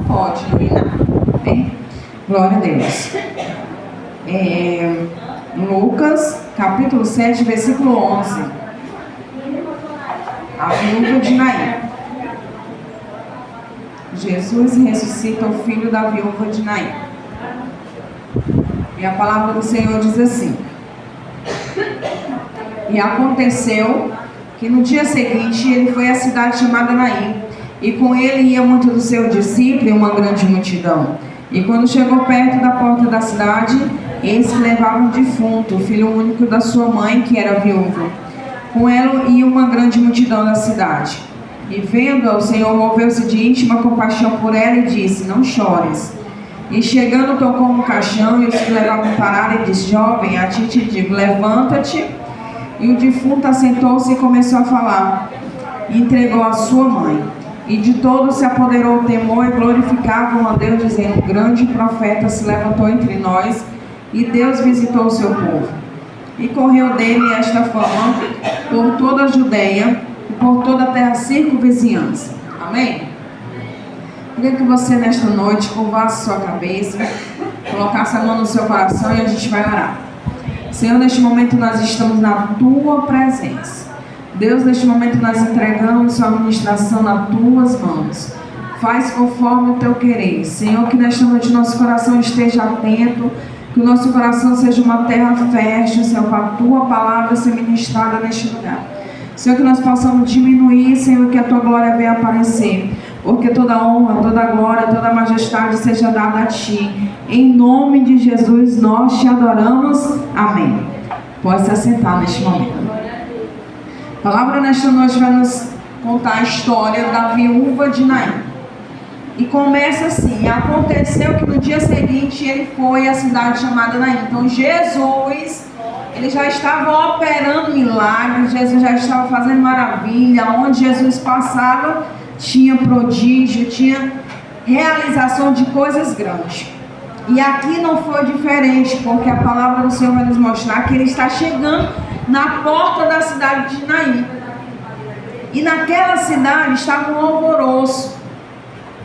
pode reinar. Amém? Glória a Deus. Lucas, capítulo 7, versículo 11. A viúva de Naim. Jesus ressuscita o filho da viúva de Naim. E a palavra do Senhor diz assim: e aconteceu que no dia seguinte ele foi à cidade chamada Naim, e com ele ia muito do seu discípulo e uma grande multidão. E quando chegou perto da porta da cidade, eis que levava um defunto, o filho único da sua mãe, que era viúva. Com ela ia uma grande multidão da cidade. E vendo-a, o Senhor moveu-se de íntima compaixão por ela e disse: não chores. E chegando, tocou no caixão, e os que levavam pararam e disse: jovem, a ti te digo, levanta-te. E o defunto assentou-se e começou a falar. E entregou a sua mãe. E de todos se apoderou o temor e glorificavam a Deus, dizendo: grande profeta se levantou entre nós, e Deus visitou o seu povo. E correu dele esta fama por toda a Judeia e por toda a terra circunvizinhança. Amém? Queria que você nesta noite curvasse sua cabeça, colocasse a mão no seu coração e a gente vai orar. Senhor, neste momento nós estamos na tua presença. Deus, neste momento nós entregamos sua administração nas tuas mãos. Faz conforme o teu querer. Senhor, que nesta noite nosso coração esteja atento, que o nosso coração seja uma terra fértil, Senhor, para a tua palavra ser ministrada neste lugar. Senhor, que nós possamos diminuir, Senhor, que a tua glória venha aparecer. Porque toda honra, toda glória, toda majestade seja dada a ti. Em nome de Jesus nós te adoramos. Amém. Pode se assentar neste momento. A palavra nesta noite vai nos contar a história da viúva de Naim. E começa assim: aconteceu que no dia seguinte ele foi à cidade chamada Naim. Então Jesus, ele já estava operando milagres, Jesus já estava fazendo maravilha. Onde Jesus passava, tinha prodígio, tinha realização de coisas grandes. E aqui não foi diferente, porque a palavra do Senhor vai nos mostrar que ele está chegando na porta da cidade de Naim. E naquela cidade estava um alvoroço.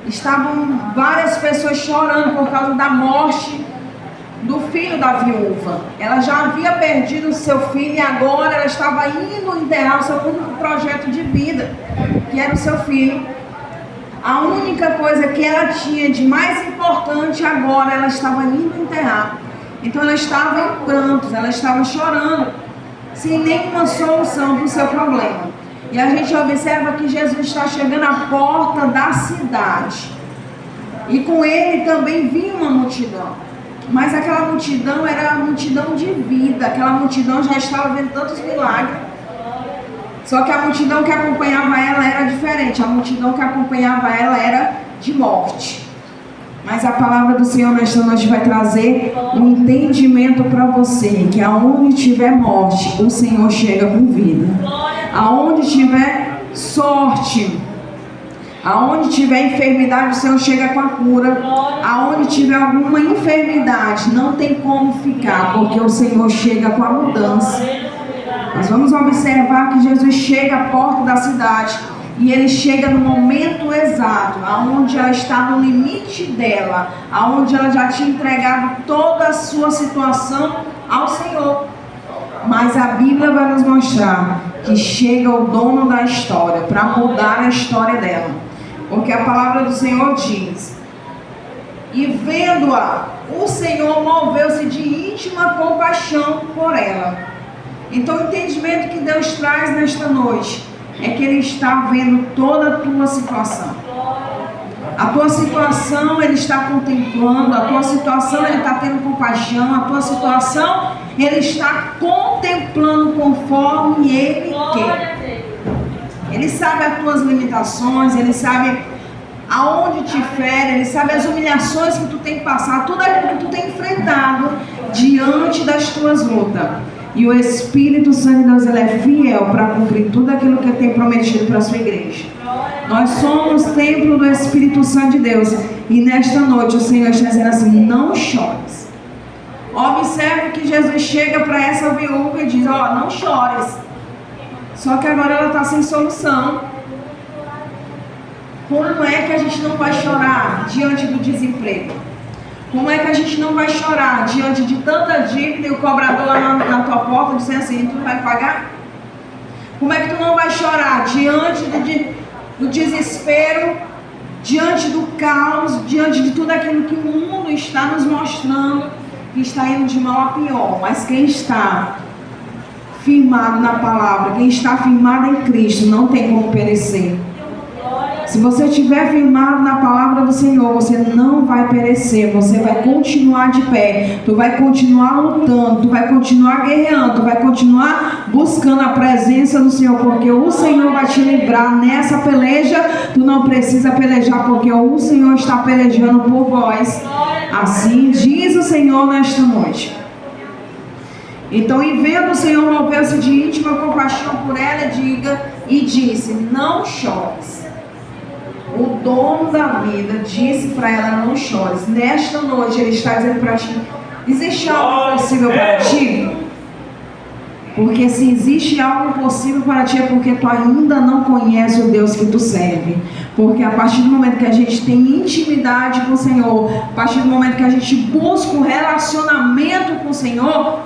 Estavam várias pessoas chorando por causa da morte do filho da viúva. Ela já havia perdido o seu filho e agora ela estava indo enterrar o seu único projeto de vida, que era o seu filho. A única coisa que ela tinha de mais importante agora, ela estava indo enterrar. Então ela estava em prantos, ela estava chorando, sem nenhuma solução para o seu problema. E a gente observa que Jesus está chegando à porta da cidade. E com ele também vinha uma multidão. Mas aquela multidão era a multidão de vida. Aquela multidão já estava vendo tantos milagres. Só que a multidão que acompanhava ela era diferente. A multidão que acompanhava ela era de morte. Mas a palavra do Senhor nesta noite vai trazer um entendimento para você. Que aonde tiver morte, o Senhor chega com vida. Aonde tiver sorte, aonde tiver enfermidade, o Senhor chega com a cura. Aonde tiver alguma enfermidade, não tem como ficar, porque o Senhor chega com a mudança. Nós vamos observar que Jesus chega à porta da cidade e ele chega no momento exato, aonde ela está no limite dela, aonde ela já tinha entregado toda a sua situação ao Senhor. Mas a Bíblia vai nos mostrar que chega o dono da história para mudar a história dela. Porque a palavra do Senhor diz: e vendo-a, o Senhor moveu-se de íntima compaixão por ela. Então o entendimento que Deus traz nesta noite é que Ele está vendo toda a tua situação. A tua situação Ele está contemplando, a tua situação Ele está tendo compaixão, a tua situação Ele está contemplando conforme Ele quer. Ele sabe as tuas limitações, Ele sabe aonde te fere, Ele sabe as humilhações que tu tem que passar, tudo aquilo que tu tem enfrentado diante das tuas lutas. E o Espírito Santo de Deus, Ele é fiel para cumprir tudo aquilo que Ele tem prometido para a sua igreja. Nós somos templo do Espírito Santo de Deus. E nesta noite o Senhor está dizendo assim: não chores. Observe que Jesus chega para essa viúva e diz: ó, não chores. Só que agora ela está sem solução. Como é que a gente não vai chorar diante do desemprego? Como é que a gente não vai chorar diante de tanta dívida e o cobrador lá na tua porta dizendo assim, tu não vai pagar? Como é que tu não vai chorar diante do desespero, diante do caos, diante de tudo aquilo que o mundo está nos mostrando, que está indo de mal a pior? Mas quem está firmado na palavra, quem está firmado em Cristo, não tem como perecer. Se você estiver firmado na palavra do Senhor, você não vai perecer, você vai continuar de pé, tu vai continuar lutando, tu vai continuar guerreando, tu vai continuar buscando a presença do Senhor, porque o Senhor vai te livrar nessa peleja. Tu não precisa pelejar, porque o Senhor está pelejando por vós. Assim diz o Senhor nesta noite. Então, e vendo o Senhor mover-se de íntima compaixão por ela, e disse, não chores. O dono da vida disse para ela, não chores. Nesta noite ele está dizendo para ti, existe algo possível para ti? Porque se existe algo possível para ti é porque tu ainda não conhece o Deus que tu serve. Porque a partir do momento que a gente tem intimidade com o Senhor, a partir do momento que a gente busca um relacionamento com o Senhor,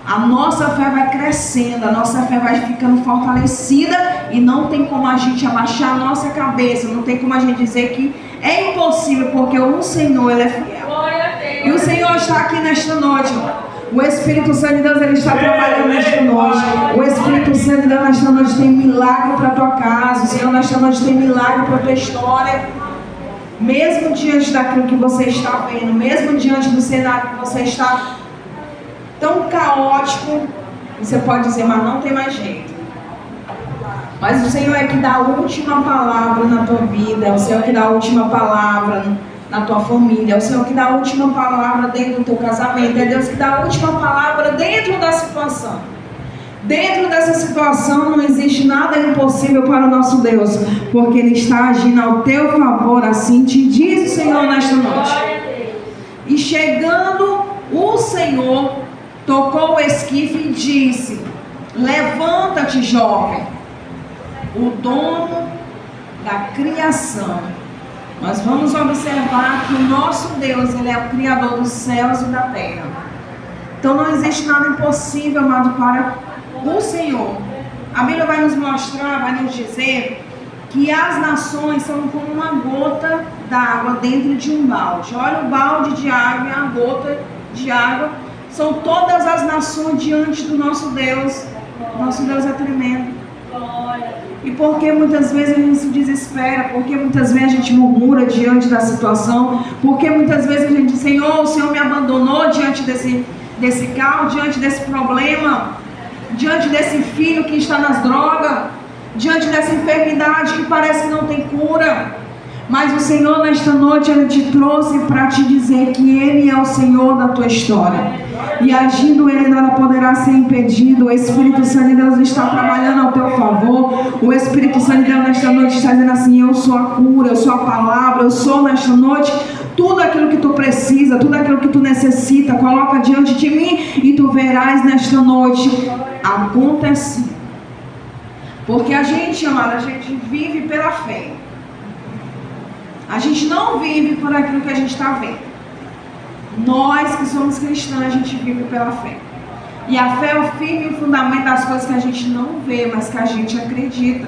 a nossa fé vai crescendo, a nossa fé vai ficando fortalecida e não tem como a gente abaixar a nossa cabeça, não tem como a gente dizer que é impossível, porque o Senhor, Ele é fiel. E o Senhor está aqui nesta noite. O Espírito Santo de Deus, Ele está trabalhando nesta noite. O Espírito Santo de Deus nesta noite tem milagre para a tua casa. O Senhor nesta noite tem milagre para a tua história. Mesmo diante daquilo que você está vendo, mesmo diante do cenário que você está tão caótico, você pode dizer, mas não tem mais jeito. Mas o Senhor é que dá a última palavra na tua vida, é o Senhor que dá a última palavra na tua família, é o Senhor que dá a última palavra dentro do teu casamento, é Deus que dá a última palavra dentro da situação. Dentro dessa situação não existe nada impossível para o nosso Deus, porque Ele está agindo ao teu favor, assim te diz o Senhor nesta noite. E chegando o Senhor, tocou o esquife e disse, levanta-te, jovem, o dono da criação. Nós vamos observar que o nosso Deus, Ele é o Criador dos céus e da terra. Então não existe nada impossível, amado, para o Senhor. A Bíblia vai nos mostrar, vai nos dizer que as nações são como uma gota d'água dentro de um balde. Olha o balde de água e a gota de água. São todas as nações diante do nosso Deus. Nosso Deus é tremendo. E por que muitas vezes a gente se desespera? Por que muitas vezes a gente murmura diante da situação? Por que muitas vezes a gente diz, Senhor, o Senhor me abandonou diante desse caos, diante desse problema, diante desse filho que está nas drogas, diante dessa enfermidade que parece que não tem cura. Mas o Senhor nesta noite, Ele te trouxe para te dizer que Ele é o Senhor da tua história. E agindo Ele, nada poderá ser impedido. O Espírito Santo de Deus está trabalhando ao teu favor. O Espírito Santo de Deus nesta noite está dizendo assim, eu sou a cura, eu sou a palavra, eu sou nesta noite tudo aquilo que tu precisa, tudo aquilo que tu necessita, coloca diante de mim e tu verás nesta noite acontecer. Porque a gente, amada, a gente vive pela fé. A gente não vive por aquilo que a gente está vendo. Nós que somos cristãos, a gente vive pela fé. E a fé é o firme fundamento das coisas que a gente não vê, mas que a gente acredita.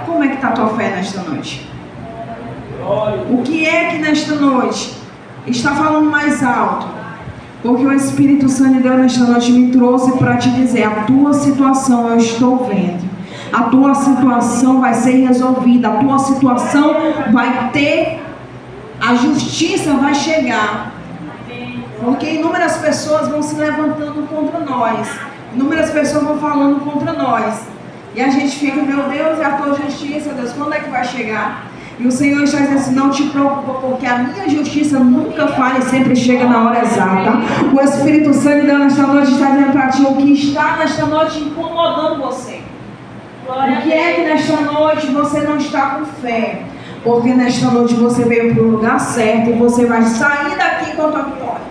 Como é que está a tua fé nesta noite? O que é que nesta noite está falando mais alto? Porque o Espírito Santo de Deus nesta noite me trouxe para te dizer, a tua situação eu estou vendo. A tua situação vai ser resolvida, a tua situação vai ter, a justiça vai chegar. Porque inúmeras pessoas vão se levantando contra nós, inúmeras pessoas vão falando contra nós. E a gente fica, meu Deus, é a tua justiça, Deus, quando é que vai chegar? E o Senhor está dizendo assim, não te preocupa, porque a minha justiça nunca falha e sempre chega na hora exata. O Espírito Santo de Deus nesta noite está dizendo para ti o que está nesta noite incomodando você. O que é que nesta noite você não está com fé? Porque nesta noite você veio para o lugar certo e você vai sair daqui com a tua vitória.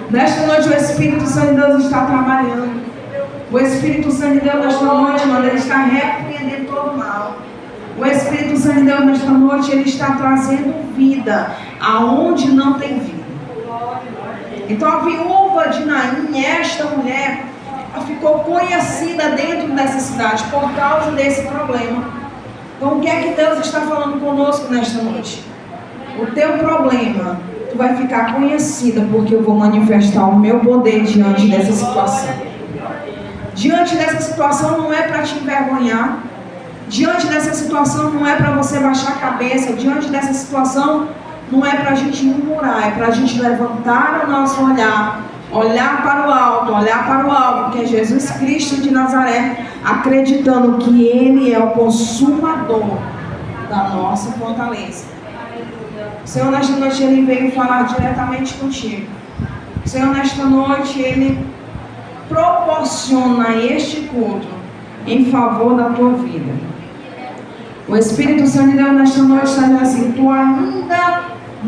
Nesta noite o Espírito Santo de Deus está trabalhando. O Espírito Santo de Deus nesta noite, mano, ele está repreendendo todo o mal. O Espírito Santo de Deus nesta noite, ele está trazendo vida aonde não tem vida. Então a viúva de Naim, esta mulher, ficou conhecida dentro dessa cidade por causa desse problema. Então o que é que Deus está falando conosco nesta noite? O teu problema, tu vai ficar conhecida porque eu vou manifestar o meu poder diante dessa situação. Diante dessa situação não é para te envergonhar. Diante dessa situação não é para você baixar a cabeça. Diante dessa situação não é para a gente murmurar, é para a gente levantar o nosso olhar, olhar para o alto, que é Jesus Cristo de Nazaré, acreditando que Ele é o consumador da nossa fortaleza. O Senhor, nesta noite, Ele veio falar diretamente contigo. O Senhor, nesta noite, Ele proporciona este culto em favor da tua vida. O Espírito Santo de Deus nesta noite está dizendo assim: tu ainda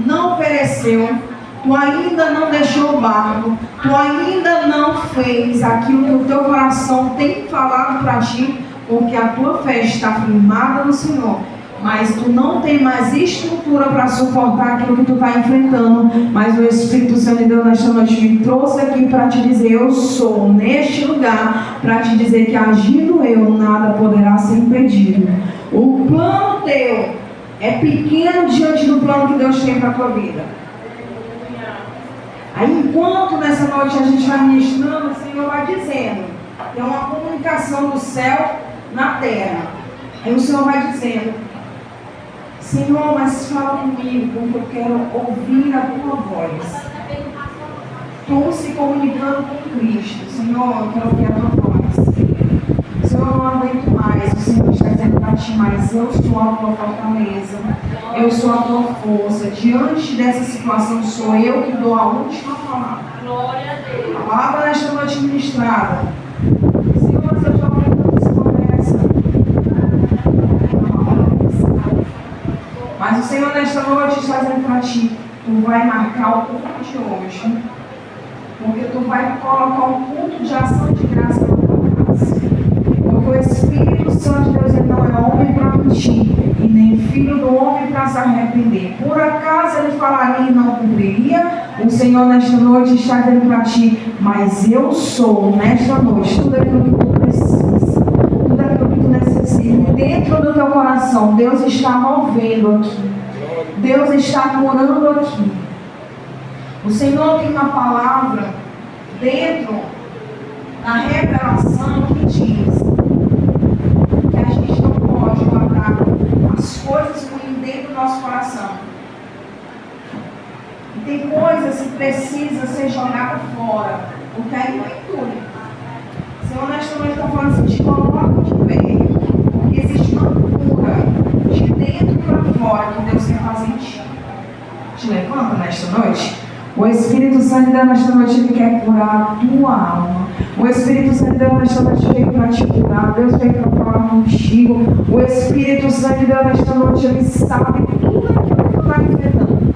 não pereceu, tu ainda não deixou o barco, tu ainda não fez aquilo que o teu coração tem falado para ti, porque a tua fé está firmada no Senhor. Mas tu não tem mais estrutura para suportar aquilo que tu está enfrentando. Mas o Espírito Santo de Deus nesta noite me trouxe aqui para te dizer: eu sou neste lugar para te dizer que agindo eu, nada poderá ser impedido. O plano teu é pequeno diante do plano que Deus tem para a tua vida. Aí enquanto nessa noite a gente vai ministrando, o Senhor vai dizendo, é uma comunicação do céu na terra. Aí o Senhor vai dizendo: Senhor, mas fala comigo, porque eu quero ouvir a tua voz. Tu se comunicando com Cristo. Senhor, eu quero ouvir a tua voz. Senhor, eu não aguento mais. O Senhor está dizendo para ti: mas eu sou a tua fortaleza. Eu sou a tua força. Diante dessa situação, sou eu que dou a última palavra. Glória a Deus. A palavra nesta noite ministrada. Senhor, mas eu estou aprendendo essa conversa. Mas o Senhor nesta noite está dizendo para ti: tu vai marcar o culto de hoje, porque tu vai colocar um culto de ação de graça na tua casa. Porque o Espírito Santo de Deus, ele não é homem para mentir, e nem filho do homem para se arrepender. Por acaso ele falaria e não cumpriria? O Senhor nesta noite está dizendo para ti: mas eu sou nesta noite tudo aquilo que tu precisa, tudo aquilo que tu necessita. Dentro do teu coração, Deus está movendo aqui. Deus está morando aqui. O Senhor tem uma palavra dentro da revelação que diz que a gente não pode guardar as coisas ruins dentro do nosso coração. E tem coisas que precisam ser jogadas fora, porque aí não entulha. O Senhor nesta noite está falando assim: te coloca de pé, porque existe uma cura de dentro para fora que Deus quer fazer em ti. Te levanta nesta noite. O Espírito Santo de Deus nesta noite, ele quer curar a tua alma. O Espírito Santo de Deus nesta noite veio para te curar. Deus veio para falar contigo. O Espírito Santo de Deus nesta noite, ele sabe tudo aquilo que tu está enfrentando.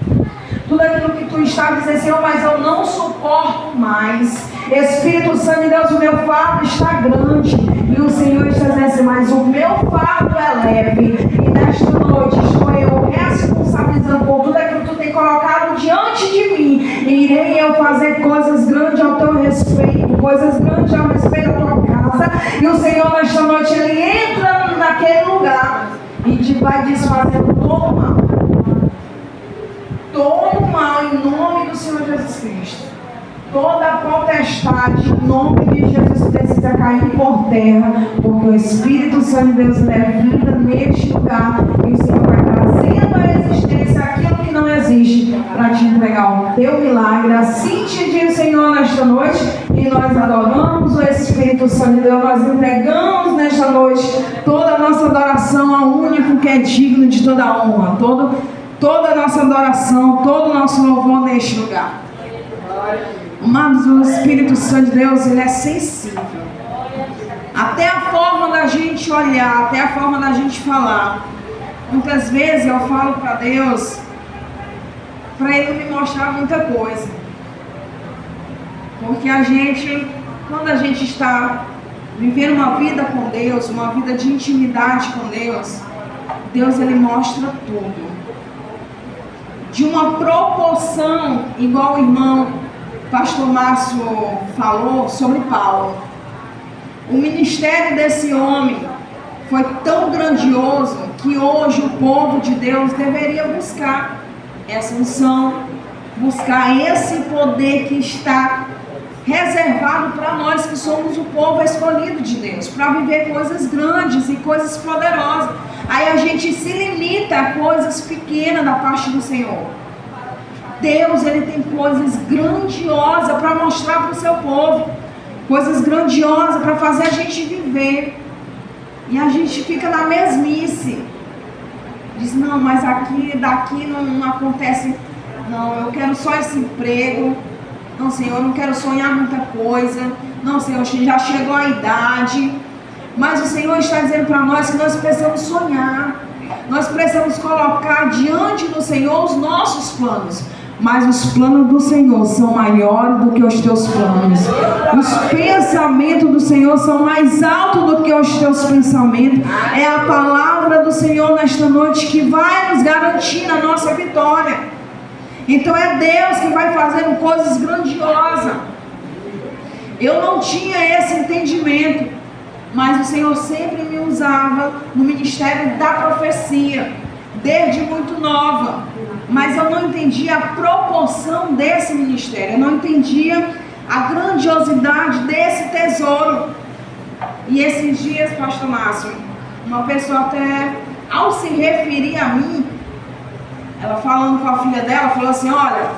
Tudo aquilo que tu está dizendo: Senhor, mas eu não suporto mais. Espírito Santo de Deus, o meu fardo está grande. E o Senhor está dizendo assim: mas o meu fardo é leve. E nesta noite estou eu responsabilizando por tudo aquilo que tu tem colocado diante de mim. E irei eu fazer coisas grandes ao teu respeito, coisas grandes ao respeito da tua casa. E o Senhor nesta noite, ele entra naquele lugar e vai desfazendo todo o mal. Todo o mal em nome do Senhor Jesus Cristo. Toda a potestade em nome de Jesus precisa cair por terra, porque o Espírito Santo de Deus é vida neste lugar, e o Senhor vai trazendo à existência aquilo que não existe para te entregar o teu milagre. Assim te diz o Senhor nesta noite, e nós adoramos o Espírito Santo de Deus. Nós entregamos nesta noite toda a nossa adoração ao único que é digno de toda a honra, toda a nossa adoração, todo o nosso louvor neste lugar. Amados, o Espírito Santo de Deus, ele é sensível. Até a forma da gente olhar, até a forma da gente falar. Muitas vezes eu falo para Deus, para Ele me mostrar muita coisa. Porque quando a gente está vivendo uma vida com Deus, uma vida de intimidade com Deus, Deus ele mostra tudo. De uma proporção, igual o irmão pastor Márcio falou sobre Paulo. O ministério desse homem foi tão grandioso que hoje o povo de Deus deveria buscar essa unção, buscar esse poder que está reservado para nós que somos o povo escolhido de Deus, para viver coisas grandes e coisas poderosas. Aí a gente se limita a coisas pequenas da parte do Senhor. Deus, ele tem coisas grandiosas para mostrar para o seu povo, coisas grandiosas para fazer a gente viver. E a gente fica na mesmice. Diz, não, mas daqui não acontece. Não, eu quero só esse emprego. Não, Senhor, eu não quero sonhar muita coisa. Não, Senhor, já chegou a idade. Mas o Senhor está dizendo para nós que nós precisamos sonhar. Nós precisamos colocar diante do Senhor os nossos planos. Mas os planos do Senhor são maiores do que os teus planos. Os pensamentos do Senhor são mais altos do que os teus pensamentos. É a palavra do Senhor nesta noite que vai nos garantir a nossa vitória. Então é Deus que vai fazendo coisas grandiosas. Eu não tinha esse entendimento, mas o Senhor sempre me usava no ministério da profecia, desde muito nova. Mas eu não entendia a proporção desse ministério, eu não entendia a grandiosidade desse tesouro. E esses dias, pastor Márcio, uma pessoa até, ao se referir a mim, ela falando com a filha dela, falou assim, olha,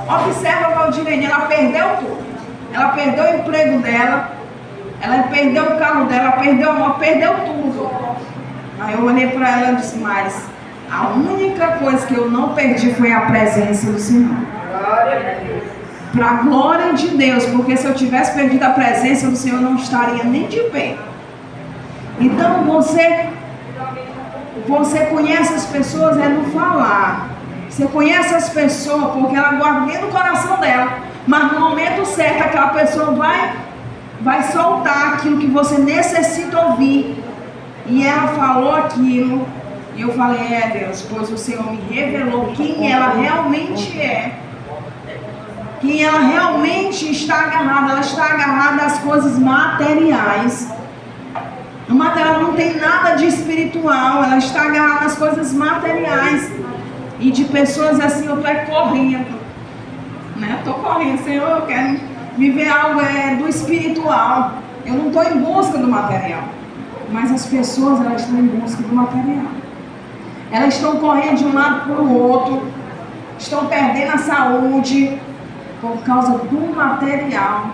observa a Valdirene, ela perdeu tudo. Ela perdeu o emprego dela, ela perdeu o carro dela, perdeu tudo. Aí eu olhei para ela e disse, mas a única coisa que eu não perdi foi a presença do Senhor. Para a glória de Deus, porque se eu tivesse perdido a presença do Senhor, eu não estaria nem de pé. Então você conhece as pessoas é no falar. Você conhece as pessoas porque ela guarda dentro do coração dela. Mas no momento certo, aquela pessoa vai soltar aquilo que você necessita ouvir. E ela falou aquilo. E eu falei, Deus, pois o Senhor me revelou quem ela realmente é. Quem ela realmente está agarrada. Ela está agarrada às coisas materiais. O material não tem nada de espiritual. Ela está agarrada às coisas materiais. E de pessoas assim, eu estou correndo. Estou correndo, Senhor, eu quero viver algo do espiritual. Eu não estou em busca do material. Mas as pessoas, elas estão em busca do material. Elas estão correndo de um lado para o outro. Estão perdendo a saúde por causa do material.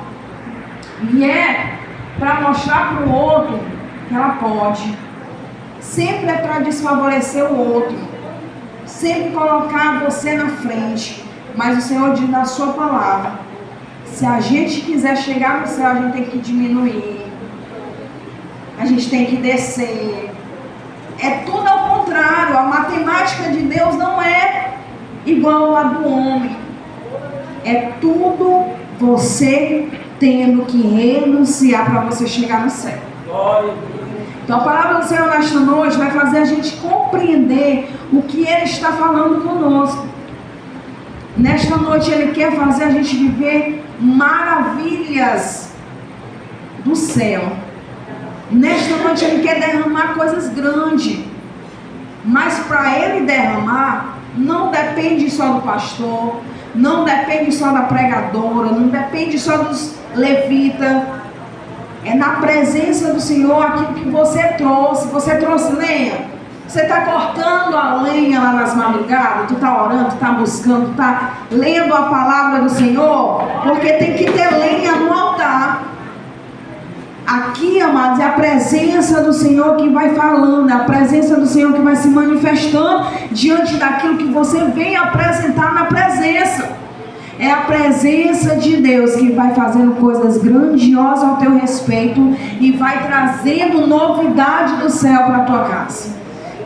E é para mostrar para o outro que ela pode. Sempre é para desfavorecer o outro. Sempre colocar você na frente. Mas o Senhor diz na sua palavra, se a gente quiser chegar no céu, a gente tem que diminuir. A gente tem que descer. É tudo ao contrário. A matemática de Deus não é igual a do homem. É tudo você tendo que renunciar para você chegar no céu. Então a palavra do Senhor nesta noite vai fazer a gente compreender o que Ele está falando conosco. Nesta noite Ele quer fazer a gente viver maravilhas do céu. Nesta noite Ele quer derramar coisas grandes. Mas para Ele derramar, não depende só do pastor, não depende só da pregadora, não depende só dos levitas. É na presença do Senhor aquilo que você trouxe. Você trouxe lenha. Você está cortando a lenha lá nas madrugadas, tu está orando, tu está buscando, tu está lendo a palavra do Senhor, porque tem que ter lenha no altar. Aqui, amados, é a presença do Senhor que vai falando, é a presença do Senhor que vai se manifestando diante daquilo que você vem apresentar na presença. É a presença de Deus que vai fazendo coisas grandiosas ao teu respeito e vai trazendo novidade do céu para a tua casa.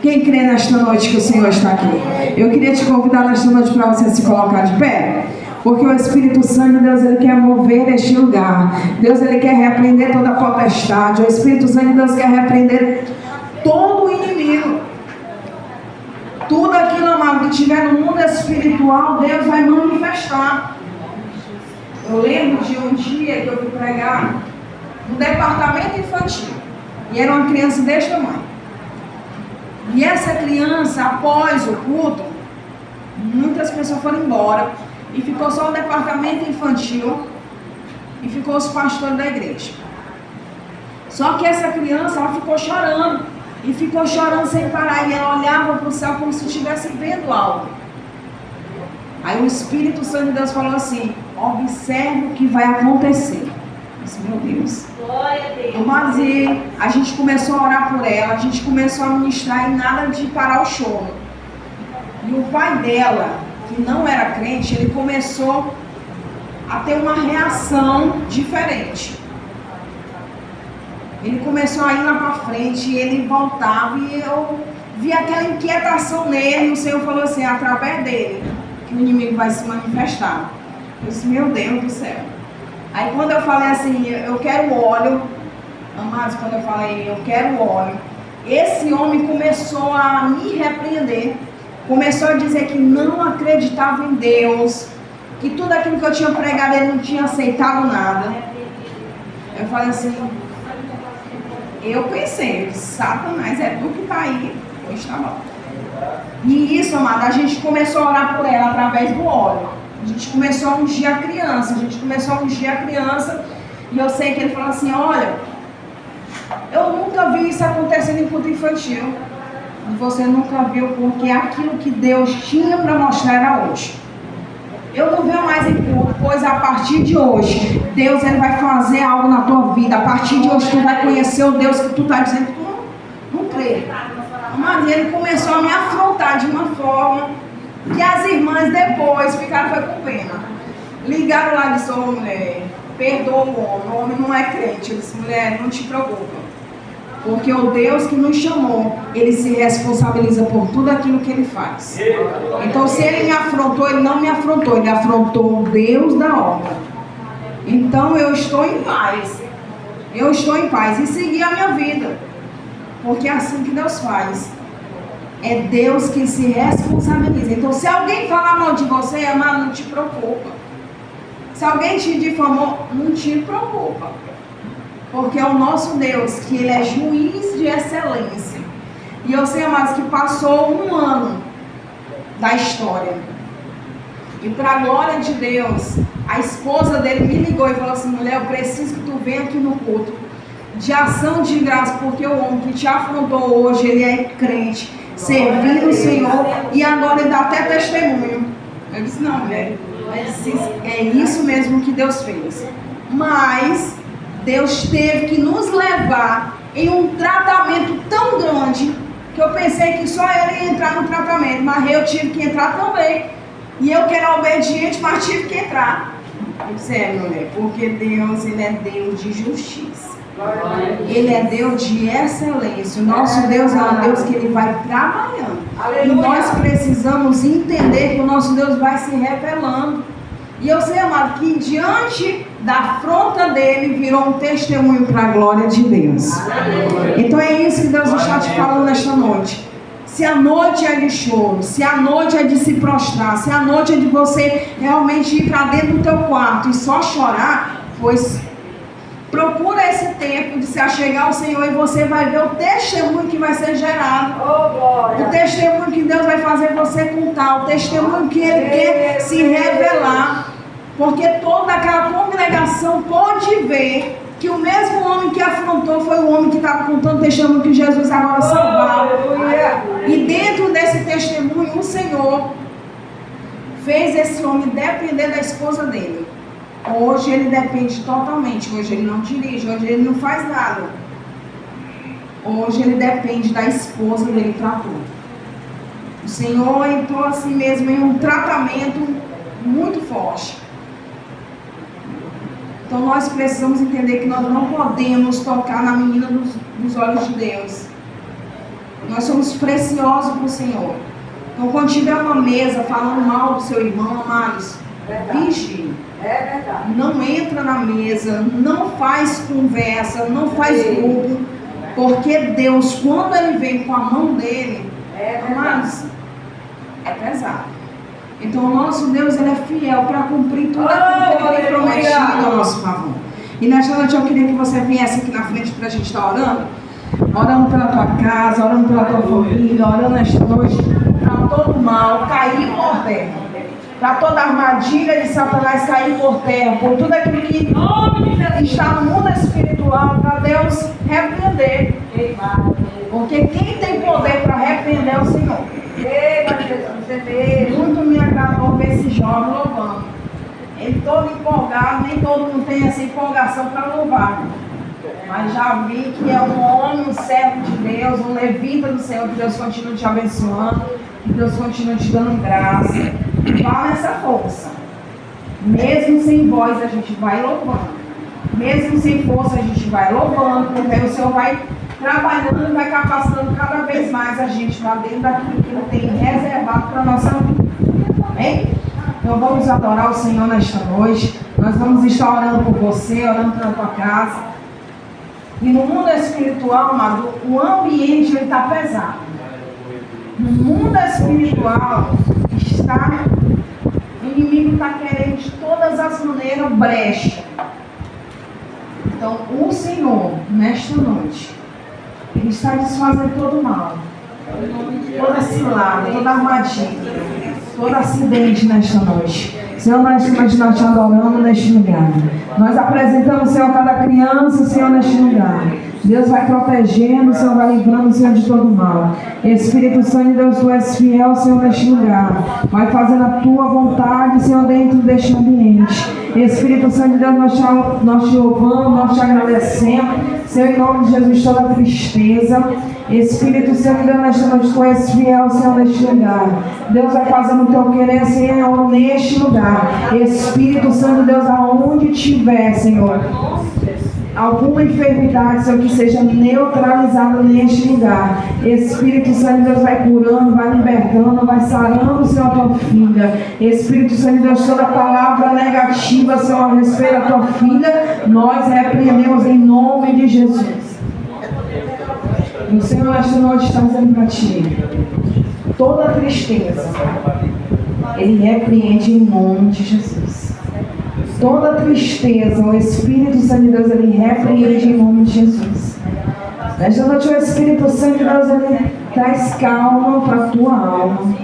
Quem crê nesta noite que o Senhor está aqui? Eu queria te convidar nesta noite para você se colocar de pé. Porque o Espírito Santo de Deus, Ele quer mover este lugar. Deus, Ele quer repreender toda a potestade. O Espírito Santo de Deus quer repreender todo o inimigo. Tudo aquilo, amado, que tiver no mundo espiritual, Deus vai manifestar. Eu lembro de um dia que eu fui pregar no departamento infantil. E era uma criança deste tamanho. E essa criança, após o culto, muitas pessoas foram embora. E ficou só o departamento infantil. E ficou os pastores da igreja. Só que essa criança, ela ficou chorando. E ficou chorando sem parar. E ela olhava para o céu como se estivesse vendo algo. Aí o Espírito Santo de Deus falou assim: observe o que vai acontecer. Eu disse, meu Deus. Glória a Deus. Mas a gente começou a orar por ela. A gente começou a ministrar e nada de parar o choro. E o pai dela, que não era crente, ele começou a ter uma reação diferente. Ele começou a ir lá para frente e ele voltava e eu vi aquela inquietação nele. E o Senhor falou assim: através dele que o inimigo vai se manifestar. Eu disse, meu Deus do céu. Aí quando eu falei assim, eu quero óleo, amados, quando eu falei eu quero óleo, esse homem começou a me repreender. Começou a dizer que não acreditava em Deus, que tudo aquilo que eu tinha pregado ele não tinha aceitado nada. Eu falei assim, eu pensei, Satanás, é tu que está aí. Pois tá bom. E isso, amada, a gente começou a orar por ela através do óleo. A gente começou a ungir a criança. E eu sei que ele falou assim, olha, eu nunca vi isso acontecendo em culto infantil. E você nunca viu, porque aquilo que Deus tinha para mostrar era hoje. Eu não vejo mais em culto, pois a partir de hoje, Deus ele vai fazer algo na tua vida. A partir de hoje, tu vai conhecer o Deus que tu está dizendo que tu não crê. Mas ele começou a me afrontar de uma forma que as irmãs depois ficaram foi com pena. Ligaram lá e disseram, ô mulher, perdoa o homem não é crente. Eu disse, mulher, não te preocupa. Porque o Deus que nos chamou, ele se responsabiliza por tudo aquilo que ele faz. Então se ele me afrontou, ele não me afrontou, ele afrontou o Deus da obra. Então eu estou em paz. Eu estou em paz e segui a minha vida. Porque é assim que Deus faz. É Deus que se responsabiliza. Então se alguém falar mal de você, amado, não te preocupa. Se alguém te difamou, não te preocupa. Porque é o nosso Deus, que ele é juiz de excelência. E eu sei, amados, que passou um ano da história. E para a glória de Deus, a esposa dele me ligou e falou assim, mulher, eu preciso que tu venha aqui no culto de ação de graça, porque o homem que te afrontou hoje, ele é crente, servindo o Senhor, e agora ele dá até testemunho. Eu disse, não, mulher, é isso mesmo que Deus fez. Mas Deus teve que nos levar em um tratamento tão grande que eu pensei que só ele ia entrar no tratamento, mas eu tive que entrar também. E eu que era obediente, mas tive que entrar. Eu disse, mulher, porque Deus, ele é Deus de justiça. Ele é Deus de excelência. O nosso Deus é um Deus que ele vai trabalhando. E nós precisamos entender que o nosso Deus vai se revelando. E eu sei, amado, que diante da afronta dele virou um testemunho para a glória de Deus. Então é isso que Deus está te falando nesta noite. Se a noite é de choro, se a noite é de se prostrar, se a noite é de você realmente ir para dentro do teu quarto e só chorar, pois procura esse tempo de se achegar ao Senhor e você vai ver o testemunho que vai ser gerado. O testemunho que Deus vai fazer você contar, o testemunho que Ele quer se revelar. Porque toda aquela congregação pode ver que o mesmo homem que afrontou foi o homem que estava contando testemunho que Jesus agora salvava. E dentro desse testemunho, o Senhor fez esse homem depender da esposa dele. Hoje ele depende totalmente. Hoje ele não dirige, hoje ele não faz nada. Hoje ele depende da esposa dele para tudo. O Senhor entrou assim mesmo em um tratamento muito forte. Então nós precisamos entender que nós não podemos tocar na menina dos olhos de Deus. Nós somos preciosos para o Senhor. Então quando tiver uma mesa falando mal do seu irmão, amados, vigie. É verdade. Não entra na mesa, não faz conversa, não faz grupo. Porque Deus, quando Ele vem com a mão dele, amados, É pesado. Então o nosso Deus, ele é fiel para cumprir tudo aquilo que ele tem prometido ao nosso favor. E nesta noite eu queria que você viesse aqui na frente para a gente estar orando. Orando pela tua casa, orando pela tua família, orando nesta noite para todo mal cair por terra. Para toda armadilha de Satanás cair por terra. Por tudo aquilo que está no mundo espiritual, para Deus repreender. Porque quem tem poder para repreender é o Senhor. Muito me agradou ver esse jovem louvando. Ele todo empolgado, nem todo mundo tem essa empolgação para louvar. Mas já vi que é um homem, um servo de Deus, um levita do Senhor, que Deus continue te abençoando, que Deus continue te dando graça. Vá nessa força. Mesmo sem voz a gente vai louvando. Mesmo sem força a gente vai louvando, porque aí o Senhor vai trabalhando e vai capacitando cada vez mais a gente lá dentro daquilo que Ele tem reservado para a nossa vida. Amém? Então vamos adorar o Senhor nesta noite. Nós vamos estar orando por você, orando pela tua casa. E no mundo espiritual, amado, o ambiente está pesado. No mundo espiritual o inimigo está querendo de todas as maneiras brecha. Então o Senhor, nesta noite, Ele está desfazendo todo o mal, toda cilada, toda armadilha, todo acidente nesta noite. Senhor, nós te adoramos neste lugar. Nós apresentamos, Senhor, cada criança, Senhor, neste lugar. Deus vai protegendo, Senhor, vai livrando, Senhor, de todo mal. Espírito Santo de Deus, Tu és fiel, Senhor, neste lugar. Vai fazendo a Tua vontade, Senhor, dentro deste ambiente. Espírito Santo de Deus, nós te louvamos, nós te agradecemos. Senhor, em nome de Jesus, toda tristeza. Espírito Santo de Deus, nesta noite, Tu és fiel, Senhor, neste lugar. Deus vai fazendo o Teu querer, Senhor, neste lugar. Espírito Santo de Deus, aonde tiver, Senhor, alguma enfermidade, Senhor, que seja neutralizada neste lugar. Espírito Santo de Deus vai curando, vai libertando, vai sarando, Senhor, a tua filha. Espírito Santo de Deus, toda palavra negativa, Senhor, a respeito da tua filha, nós repreendemos em nome de Jesus. E o Senhor, nesta noite, está dizendo para ti: toda tristeza, Ele repreende em nome de Jesus. Toda tristeza, o Espírito Santo de Deus, Ele repreende em nome de Jesus. Nesta noite, o Espírito Santo de Deus, Ele traz calma para a tua alma.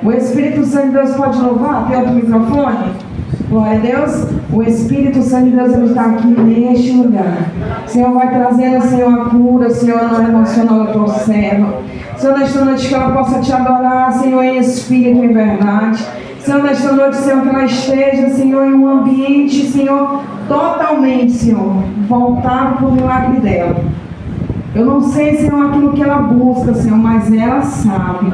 O Espírito Santo de Deus pode louvar? Tem outro microfone? Glória a Deus. O Espírito Santo de Deus, Ele está aqui neste lugar. Senhor, vai trazendo, Senhor, a cura, Senhor, no emocional da tua serva. Senhor, nesta noite que ela possa te adorar, Senhor, em espírito e em verdade. Senhor, nesta noite, Senhor, que ela esteja, Senhor, em um ambiente, Senhor, totalmente, Senhor, voltado para o milagre dela. Eu não sei, Senhor, aquilo que ela busca, Senhor, mas ela sabe.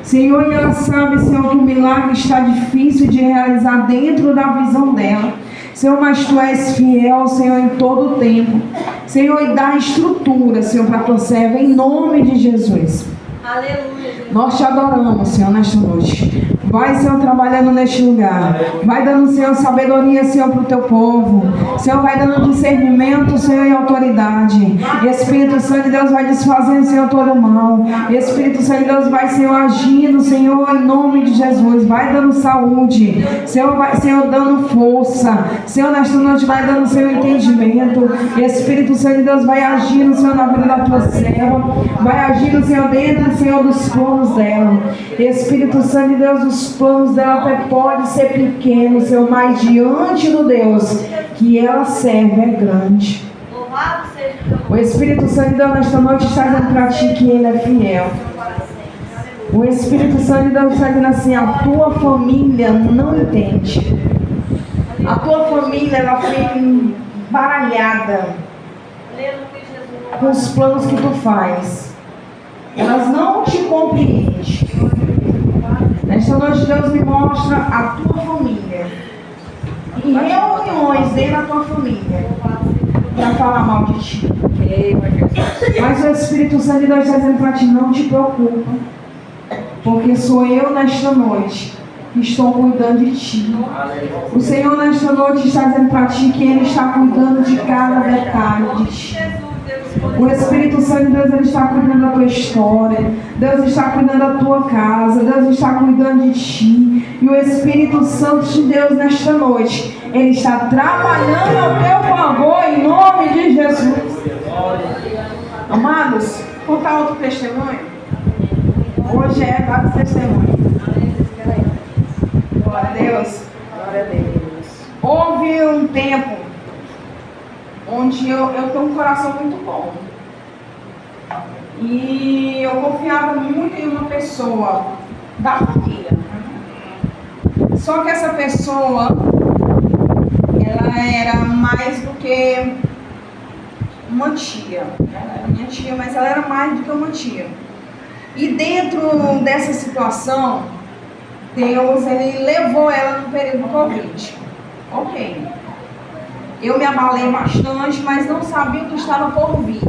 Senhor, e ela sabe, Senhor, que o milagre está difícil de realizar dentro da visão dela. Senhor, mas Tu és fiel, Senhor, em todo o tempo. Senhor, e dá estrutura, Senhor, para a tua serva, em nome de Jesus. Aleluia. Nós te adoramos, Senhor, nesta noite. Vai, Senhor, trabalhando neste lugar. Vai dando, Senhor, sabedoria, Senhor, para o teu povo. Senhor, vai dando discernimento, Senhor, e autoridade. Espírito Santo de Deus vai desfazendo, Senhor, todo o mal. Espírito Santo de Deus vai, Senhor, agindo, Senhor, em nome de Jesus. Vai dando saúde. Senhor, vai, Senhor, dando força. Senhor, nesta noite vai dando, Senhor, entendimento. Espírito Santo de Deus vai agindo, Senhor, na vida da tua serva. Vai agindo, Senhor, dentro, Senhor, dos planos dela. Espírito Santo de Deus, os planos dela até podem ser pequenos, Senhor, mas diante do Deus que ela serve é grande. O Espírito Santo de Deus nesta noite está dizendo para ti que Ele é fiel. O Espírito Santo de Deus está dizendo assim: a tua família não entende. A tua família, ela foi embaralhada com os planos que tu faz. Elas não te compreendem. Nesta noite Deus me mostra a tua família. Em reuniões dentro da tua família, para falar mal de ti. Mas o Espírito Santo de Deus está dizendo para ti: não te preocupa, porque sou eu nesta noite que estou cuidando de ti. O Senhor nesta noite está dizendo para ti que Ele está cuidando de cada detalhe de ti. O Espírito Santo de Deus, ele está cuidando da tua história. Deus está cuidando da tua casa. Deus está cuidando de ti. E o Espírito Santo de Deus, nesta noite, ele está trabalhando ao teu favor em nome de Jesus. Amados, contar outro testemunho. Hoje é vários testemunhos. Glória a Deus. Glória a Deus. Houve um tempo onde eu tenho um coração muito bom. E eu confiava muito em uma pessoa da família. Só que essa pessoa, ela era mais do que uma tia. Ela era minha tia, mas ela era mais do que uma tia. E dentro dessa situação, Deus, ele levou ela no período do Covid. Ok. Eu me abalei bastante, mas não sabia o que estava por vir.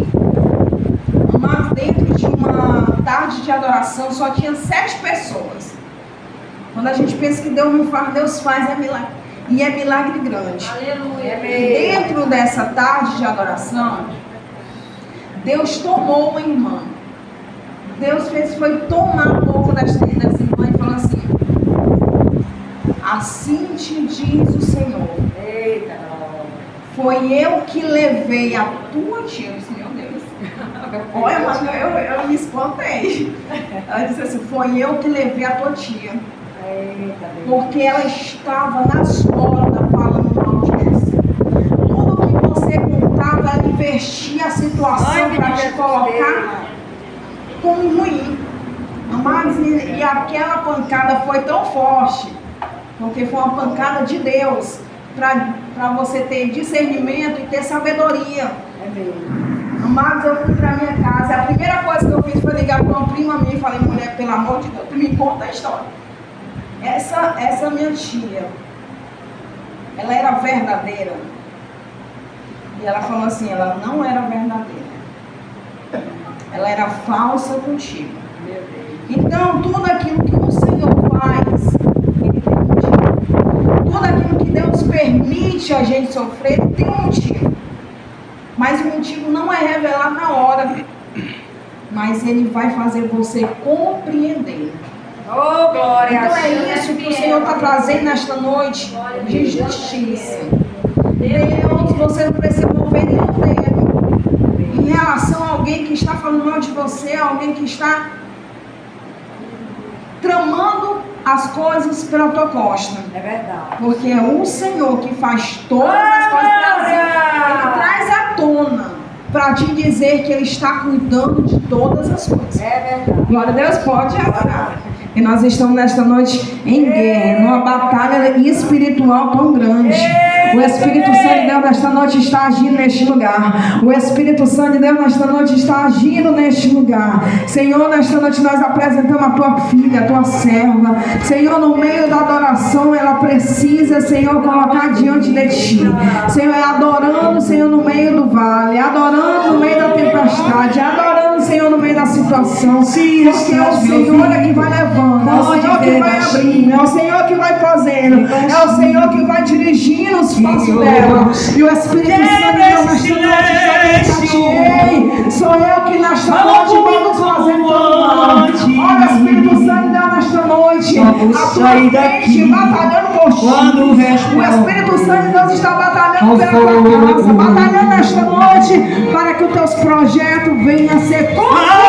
Mas dentro de uma tarde de adoração só tinha 7 pessoas. Quando a gente pensa que Deus não faz, Deus faz, é milagre. E é milagre grande. Aleluia. Dentro dessa tarde de adoração, Deus tomou uma irmã. Deus foi tomar a boca dessa irmã e falou assim: assim te diz o Senhor. Eita. Foi eu que levei a tua tia. Eu disse: meu Deus. Olha, mas eu me espantei. Ela disse assim: foi eu que levei a tua tia. Porque ela estava nas cordas falando mal de você. Tudo que você contava, ela investia a situação para te colocar como ruim. Mas, e aquela pancada foi tão forte, porque foi uma pancada de Deus, para você ter discernimento e ter sabedoria. Mas eu fui para minha casa, a primeira coisa que eu fiz foi ligar para uma prima minha e falei: mulher, pelo amor de Deus, tu me conta a história. Essa minha tia, ela era verdadeira. E ela falou assim: ela não era verdadeira. Ela era falsa contigo. Então, tudo aquilo que o Senhor faz, Ele tem um motivo. Tudo aquilo que Deus permite a gente sofrer, tem um motivo. Mas o motivo não é revelado na hora. Mas Ele vai fazer você compreender. Oh, glória Então a Deus. é isso que o Senhor está trazendo nesta noite de justiça. Deus, você não precisa mover nenhum dedo em relação a alguém que está falando mal de você, alguém que está tramando as coisas pela tua costa. É verdade. Porque é o Senhor que faz todas as coisas trazer. Ele traz à tona para te dizer que Ele está cuidando de todas as coisas. É verdade. Glória a Deus, pode adorar. E nós estamos nesta noite em guerra, numa batalha espiritual tão grande. O Espírito Santo de Deus nesta noite está agindo neste lugar. O Espírito Santo de Deus nesta noite está agindo neste lugar. Senhor, nesta noite nós apresentamos a tua filha, a tua serva. Senhor, no meio da adoração, ela precisa, Senhor, colocar diante de ti. Senhor, é adorando, Senhor, no meio do vale, adorando no meio da tempestade, adorando, Senhor, no meio da situação. Porque é o Senhor é que vai levando. É o Senhor que vai abrindo, é o Senhor que vai fazendo, é o Senhor que vai dirigindo os passos dela. E o Espírito Santo de Deus nesta noite está dizendo: sou eu que nesta noite vamos fazer tudo. Olha, Espírito Santo de Deus nesta noite, a tua frente batalhando por ti. O Espírito Santo de Deus está batalhando pela tua casa, batalhando nesta noite para que os teus projetos venham a ser cumpridos.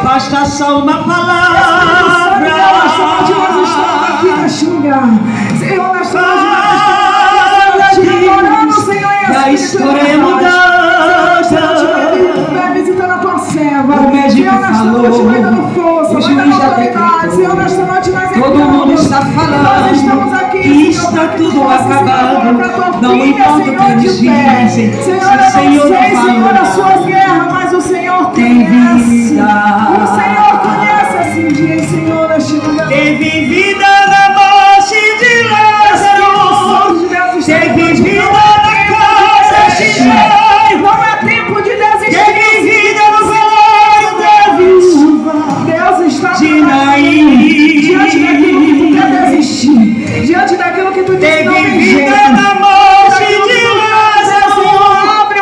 Basta só uma palavra. Nós estamos aqui neste lugar. Senhor, nós estamos adorando, Senhor, e a história é mudada. Vai visitando a tua serva. O médico falou, vai dando força, o vai dando juiz já autoridade. Senhor, nesta noite nós todo mundo está falando que está tudo acabado. Não importa o que eles dizem. Senhor, Se o Senhor não Senhor, as falou, suas guerras, mas o Senhor tem conhece. vida. O Senhor conhece assim dia, Senhor, neste lugar. Teve vida na morte de Lázaro. Teve vida na casa de Jairo. Não é tempo de desistir. Teve vida no velório da viúva. Deus está de Naim. diante daquilo que tu quer desistir. Diante daquilo que tu diz não Teve tem vida jeito. na morte de Lázaro. Senhor, abre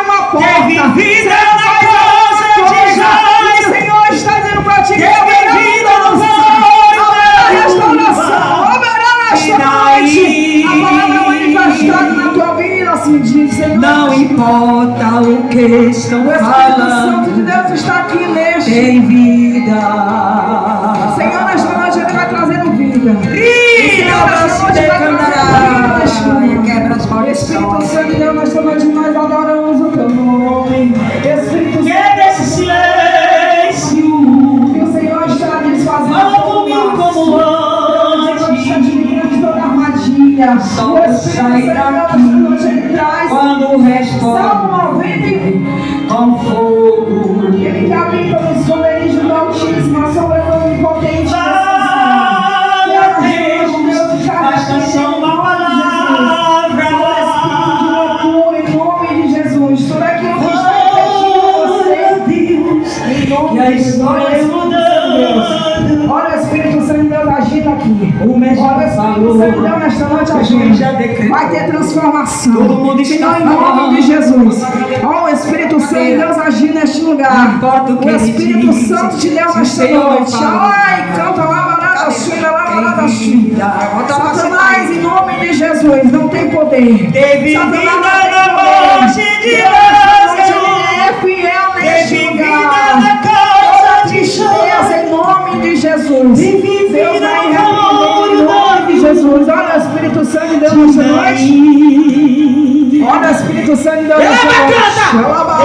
estão O Espírito Santo de falando. Deus está aqui neste. Tem vida. Senhor, nesta noite Ele vai trazendo vida. Vida, Senhor, nesta noite vai trazendo vida neste lugar. quebra as Espírito maldições. Santo de Deus, nesta noite nós adoramos o Teu nome. Espírito Santo, Quebra esse silêncio. que o Senhor está desfazendo Fala todo o comigo mal. como antes. Toda armadilha. Só O Espírito sai Santo daqui de Deus, ele traz. quando responde Salmo 90. com fogo. Ele que habita no esconderijo do Altíssimo, a sombra do Onipotente. Glória a Deus, basta só uma palavra. Em nome de Jesus, tudo aquilo que está impedindo você, em nome E a de Jesus, história mudando. olha o Espírito Santo de Deus agindo aqui. O mesmo Olha o Espírito falou. Santo de Deus nesta noite O juiz já agindo. decretou. Vai ter transformação. Todo mundo está Senhor, em falando. nome de Jesus. Olha o Espírito Santo de Deus agindo neste lugar. Não importa o que O ele Espírito diz. Santo de Deus Se o nesta Senhor noite. fala. Ai, canta lá, balada, suína, lá, balada, Tem suína. vida. Satanás, em nome de Jesus, não tem poder. Teve Satanás vida não na tem morte poder. de Deus Lázaro. é fiel neste Teve vida lugar. na casa de Tristeza em nome de Jesus. Teve Deus vida vai no repreender em nome de Jesus. Olha o Espírito Santo de Deus nesta noite. Olha o Espírito Santo de Deus nesta noite.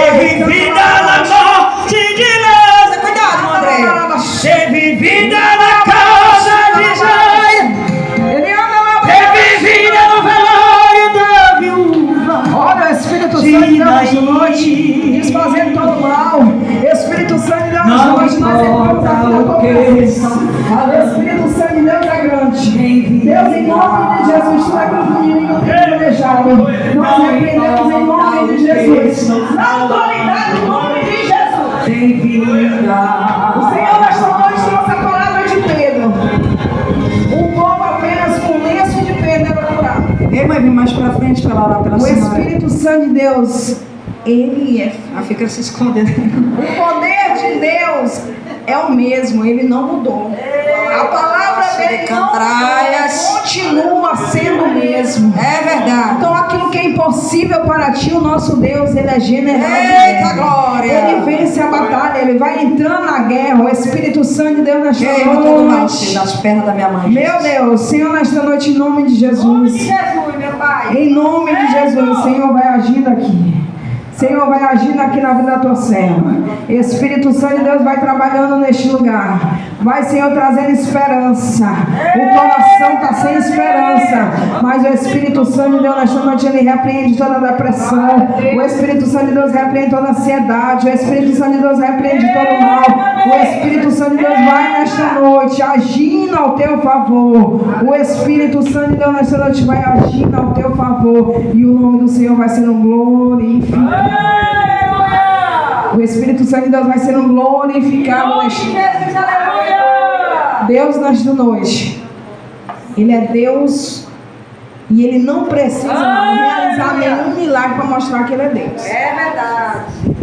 Teve vida na morte de Lázaro. Cuidado, André. Teve vida na casa de Jair. Ele anda lá. Teve vida no velório da viúva. Olha o Espírito Santo de Deus nesta noite, desfazendo todo o mal. Espírito Santo de Deus nesta Não noite, nós entramos aqui na tua importa o que presença. O Espírito Santo de Deus é grande. Deus, em nome de Jesus, tu é confundido e não tem planejado. Nós repreendemos em nome de Jesus. Na autoridade do nome de Jesus. Tem vida. O Senhor nesta noite trouxe a palavra de Pedro. O povo apenas com lenço de Pedro era curado. Ei, mãe, vem mais pra frente pra orar pela O senhora. Espírito Santo de Deus, ele é. Ela fica se escondendo. O poder de Deus é o mesmo, ele não mudou. A palavra dele não mudou, continua sendo o mesmo. É verdade. Então aquilo que é impossível para ti, o nosso Deus, ele é generoso. Eita glória. Ele vence a batalha, ele vai entrando na guerra. O Espírito Santo de Deus nesta Queima todo mal noite. das pernas da minha mãe. Meu Deus, Senhor, nesta noite, em nome de Jesus. Jesus, meu Pai. Em nome de Jesus, Senhor, vai agindo aqui. Senhor, vai agindo aqui na vida da tua serva. Espírito Santo de Deus vai trabalhando neste lugar. Vai, Senhor, trazendo esperança. O coração está sem esperança. Mas o Espírito Santo de Deus, nesta noite, ele repreende toda a depressão. O Espírito Santo de Deus repreende toda a ansiedade. O Espírito Santo de Deus repreende todo o mal. O Espírito Santo de Deus vai nesta noite agindo ao teu favor. O Espírito Santo de Deus nesta noite vai agindo ao teu favor. E o nome do Senhor vai sendo glorificado. O Espírito Santo de Deus vai sendo glorificado neste lugar. Deus nesta noite, Ele é Deus e Ele não precisa realizar nenhum milagre para mostrar que Ele é Deus. É verdade.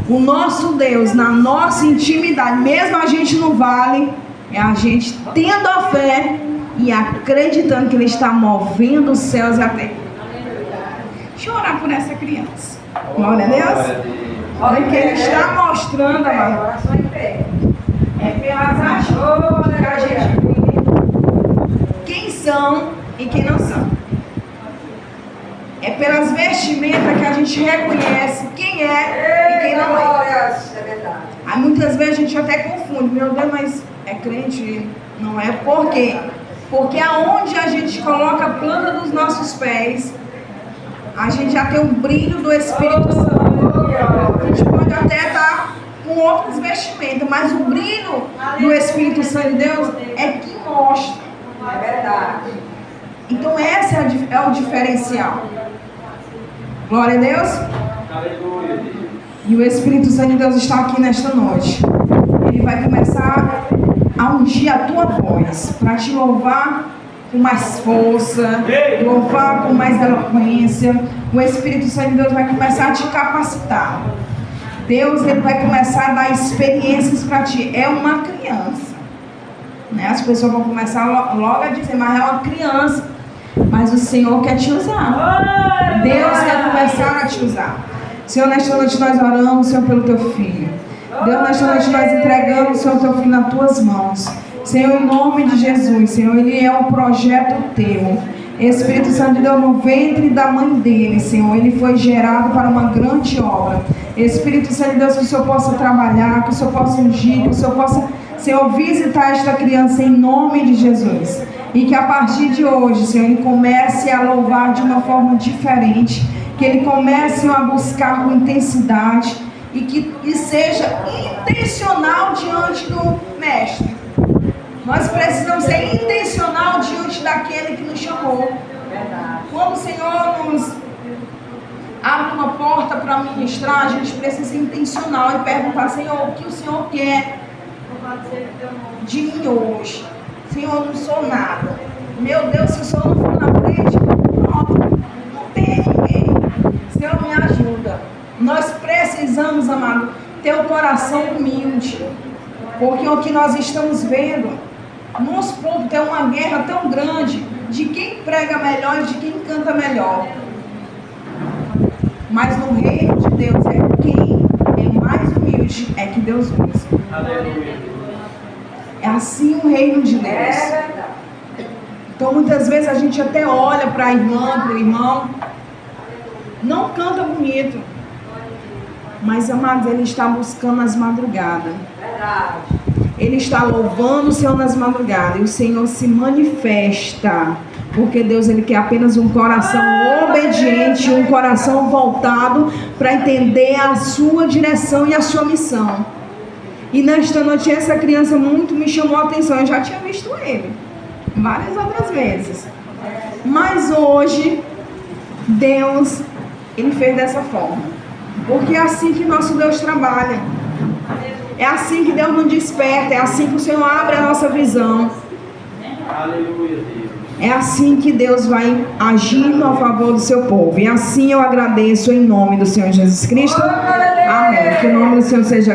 O nosso Deus, na nossa intimidade, mesmo a gente no vale, é a gente tendo a fé e acreditando que Ele está movendo os céus e a terra. Deixa eu orar por essa criança. Glória a Deus. Olha o que Ele está mostrando, amado. Oração em pé. É pelas atitudes que a gente vê quem são e quem não são. É pelas vestimentas que a gente reconhece quem é e quem não é. Glórias, é verdade. Aí muitas vezes a gente até confunde, meu Deus, mas é crente? Não é. Por quê? Porque aonde a gente coloca a planta dos nossos pés, a gente já tem o brilho do Espírito Santo. A gente pode até estar com outras vestimentas, mas o brilho do Espírito Santo de Deus é que mostra. É verdade. Então esse é o diferencial. Glória a Deus. E o Espírito Santo de Deus está aqui nesta noite. Ele vai começar a ungir a tua voz para te louvar com mais força, louvar com mais eloquência. O Espírito Santo de Deus vai começar a te capacitar. Deus, ele vai começar a dar experiências para ti. É uma criança, né? As pessoas vão começar logo a dizer, mas é uma criança. Mas o Senhor quer te usar. Deus quer começar a te usar. Senhor, nesta noite nós oramos, Senhor, pelo teu filho. Deus, nesta noite nós entregamos, Senhor, teu filho nas tuas mãos. Senhor, em nome de Jesus, Senhor, ele é um projeto teu. Espírito Santo de Deus, no ventre da mãe dele, Senhor, ele foi gerado para uma grande obra. Espírito Santo de Deus, que o Senhor possa trabalhar, que o Senhor possa ungir, que o Senhor possa, Senhor, visitar esta criança em nome de Jesus. E que a partir de hoje, Senhor, ele comece a louvar de uma forma diferente. Que ele comece a buscar com intensidade e que seja intencional diante do Mestre. Nós precisamos ser intencional diante daquele que nos chamou. Quando o Senhor nos abre uma porta para ministrar, a gente precisa ser intencional e perguntar: Senhor, o que o Senhor quer de mim hoje? Senhor, eu não sou nada. Meu Deus, se o Senhor não for na frente, pronto, não tem ninguém. Senhor, me ajuda. Nós precisamos, amado, ter o coração humilde. Porque o que nós estamos vendo nos povos tem uma guerra tão grande de quem prega melhor e de quem canta melhor. Mas no reino de Deus quem é mais humilde é que Deus usa. É assim o reino de Deus. Então muitas vezes a gente até olha para a irmã, para o irmão, não canta bonito, mas amados, ele está buscando as madrugadas. Ele está louvando o Senhor nas madrugadas. E o Senhor se manifesta. Porque Deus, ele quer apenas um coração obediente, um coração voltado para entender a sua direção e a sua missão. E nesta noite essa criança muito me chamou a atenção. Eu já tinha visto ele várias outras vezes. Mas hoje, Deus, ele fez dessa forma. Porque é assim que nosso Deus trabalha. É assim que Deus nos desperta. É assim que o Senhor abre a nossa visão. Aleluia, Deus. É assim que Deus vai agindo a favor do seu povo. E assim eu agradeço em nome do Senhor Jesus Cristo. Amém. Que o nome do Senhor seja